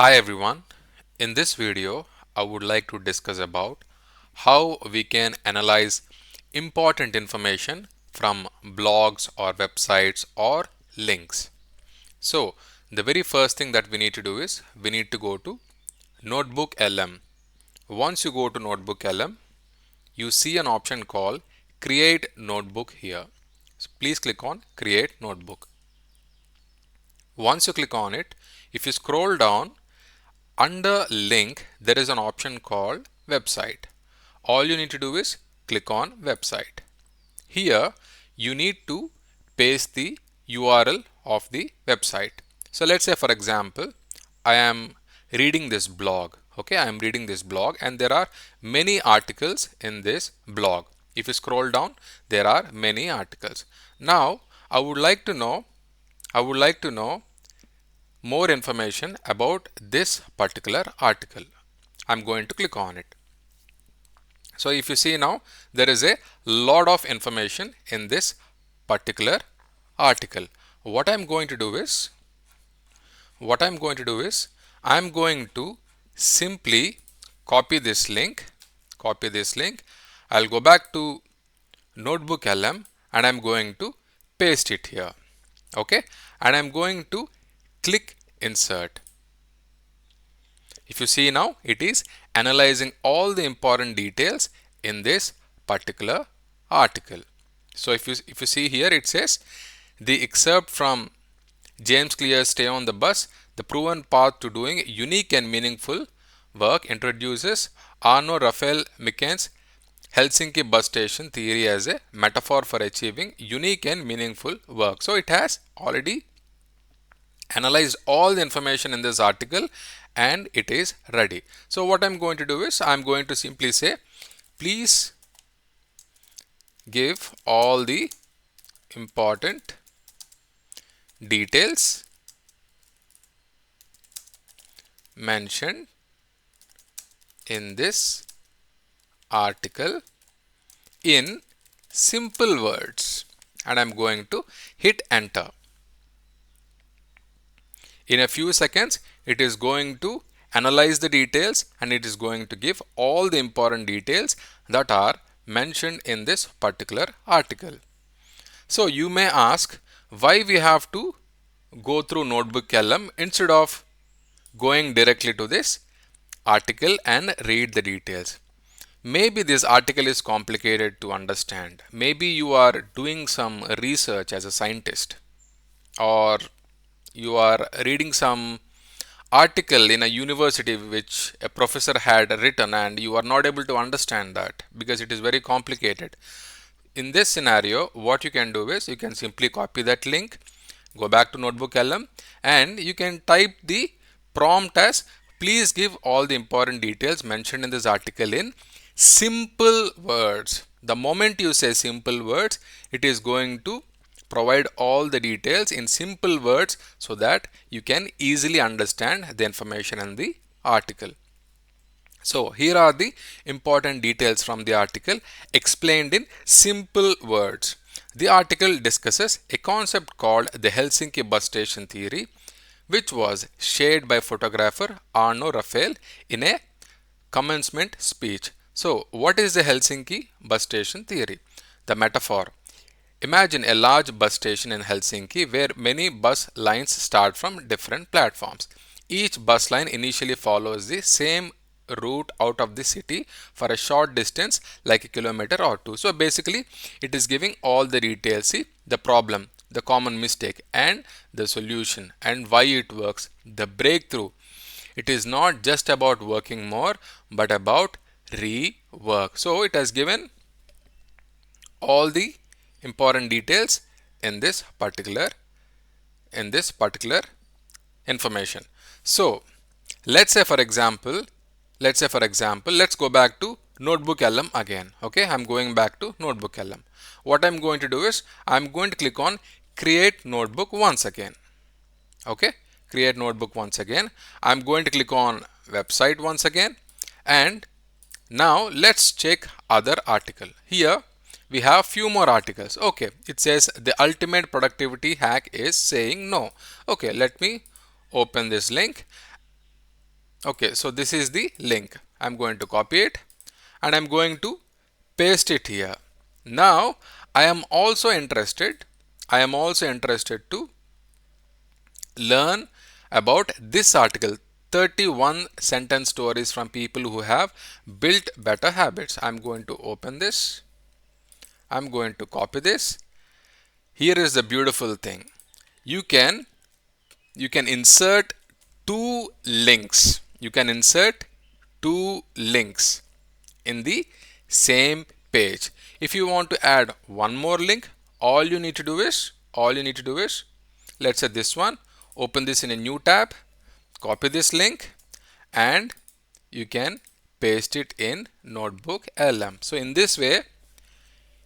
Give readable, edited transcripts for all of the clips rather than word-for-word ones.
Hi everyone. In this video, I would like to discuss about how we can analyze important information from blogs or websites or links. So, the very first thing that we need to do is we need to go to Notebook LM. Once you go to Notebook LM, you see an option called Create Notebook here. So, please click on Create Notebook. Once you click on it, if you scroll down, under link, there is an option called website. All you need to do is click on website. Here, you need to paste the URL of the website. So let's say for example, I am reading this blog. Okay, I am reading this blog and there are many articles in this blog. If you scroll down, there are many articles. Now, I would like to know more information about this particular article. I'm going to click on it. So if you see now, there is a lot of information in this particular article. What I'm going to do is, I'm going to simply copy this link. I'll go back to Notebook LM and I'm going to paste it here. Okay, and I'm going to click insert. If you see now, it is analyzing all the important details in this particular article. So if you see here, it says the excerpt from James Clear's Stay on the Bus, the proven path to doing unique and meaningful work, introduces Arno Raphael Miken's Helsinki bus station theory as a metaphor for achieving unique and meaningful work. So it has already analyzed all the information in this article and it is ready. So what I'm going to do is I'm going to simply say, please give all the important details mentioned in this article in simple words, and I'm going to hit enter. In a few seconds, it is going to analyze the details and it is going to give all the important details that are mentioned in this particular article. So you may ask why we have to go through Notebook LM instead of going directly to this article and read the details. Maybe this article is complicated to understand. Maybe you are doing some research as a scientist, or you are reading some article in a university which a professor had written and you are not able to understand that because it is very complicated. In this scenario, what you can do is you can simply copy that link, go back to Notebook LM, and you can type the prompt as please give all the important details mentioned in this article in simple words. The moment you say simple words, it is going to provide all the details in simple words so that you can easily understand the information in the article. So here are the important details from the article explained in simple words. The article discusses a concept called the Helsinki bus station theory, which was shared by photographer Arno Raphael in a commencement speech. So what is the Helsinki bus station theory? The metaphor. Imagine a large bus station in Helsinki where many bus lines start from different platforms. Each bus line initially follows the same route out of the city for a short distance like a kilometer or two. So basically it is giving all the details, see the problem, the common mistake and the solution and why it works, the breakthrough. It is not just about working more but about rework. So it has given all the important details in this particular information. So let's say for example, let's go back to Notebook LM again. Okay, I'm going back to Notebook LM. What I'm going to do is I'm going to click on create notebook once again. Okay, create notebook once again. I'm going to click on website once again, and now let's check other article. Here we have few more articles. Okay, it says the ultimate productivity hack is saying no. Okay, let me open this link Okay, so this is the link. I'm going to copy it and I'm going to paste it here. Now I am also interested to learn about this article, 31 sentence stories from people who have built better habits. I'm going to open this. I'm going to copy this. Here is the beautiful thing. You can insert two links. You can insert two links in the same page. If you want to add one more link, all you need to do is let's say this one, open this in a new tab, copy this link, and you can paste it in Notebook LM. So in this way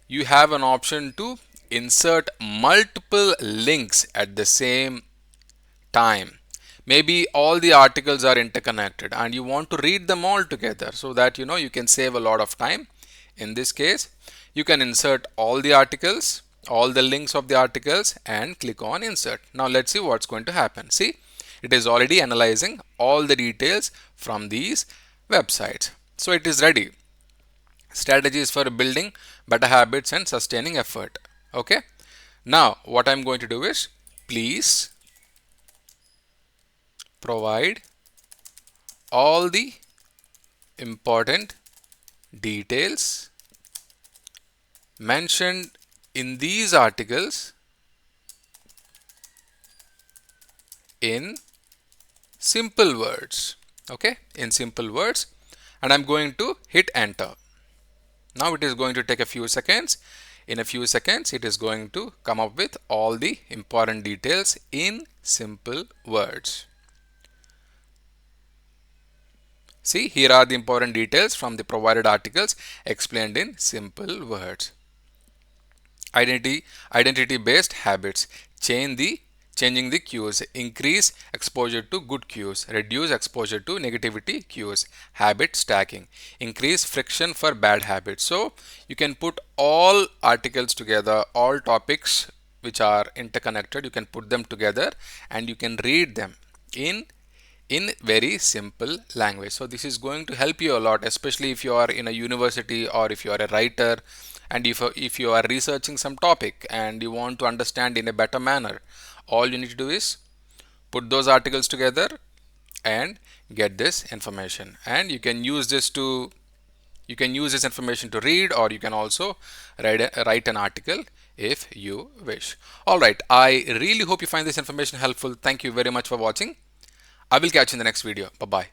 you have an option to insert multiple links at the same time. Maybe all the articles are interconnected and you want to read them all together, so that you can save a lot of time. In this case, you can insert all the articles, all the links of the articles, and click on insert. Now let's see what's going to happen. See, it is already analyzing all the details from these websites. So it is ready. Strategies for building better habits and sustaining effort. Okay. Now what I'm going to do is, please provide all the important details mentioned in these articles in simple words. Okay, in simple words, and I'm going to hit enter. Now it is going to take a few seconds. In a few seconds it is going to come up with all the important details in simple words. See, here are the important details from the provided articles explained in simple words. Identity based habits. Changing the cues. Increase exposure to good cues. Reduce exposure to negativity cues. Habit stacking. Increase friction for bad habits. So you can put all articles together, all topics which are interconnected, you can put them together and you can read them in very simple language. So this is going to help you a lot, especially if you are in a university or if you are a writer, and if you are researching some topic and you want to understand in a better manner. All you need to do is put those articles together and get this information, and you can use this information to read, or you can also write an article if you wish. Alright, I really hope you find this information helpful. Thank you very much for watching. I will catch you in the next video. Bye bye.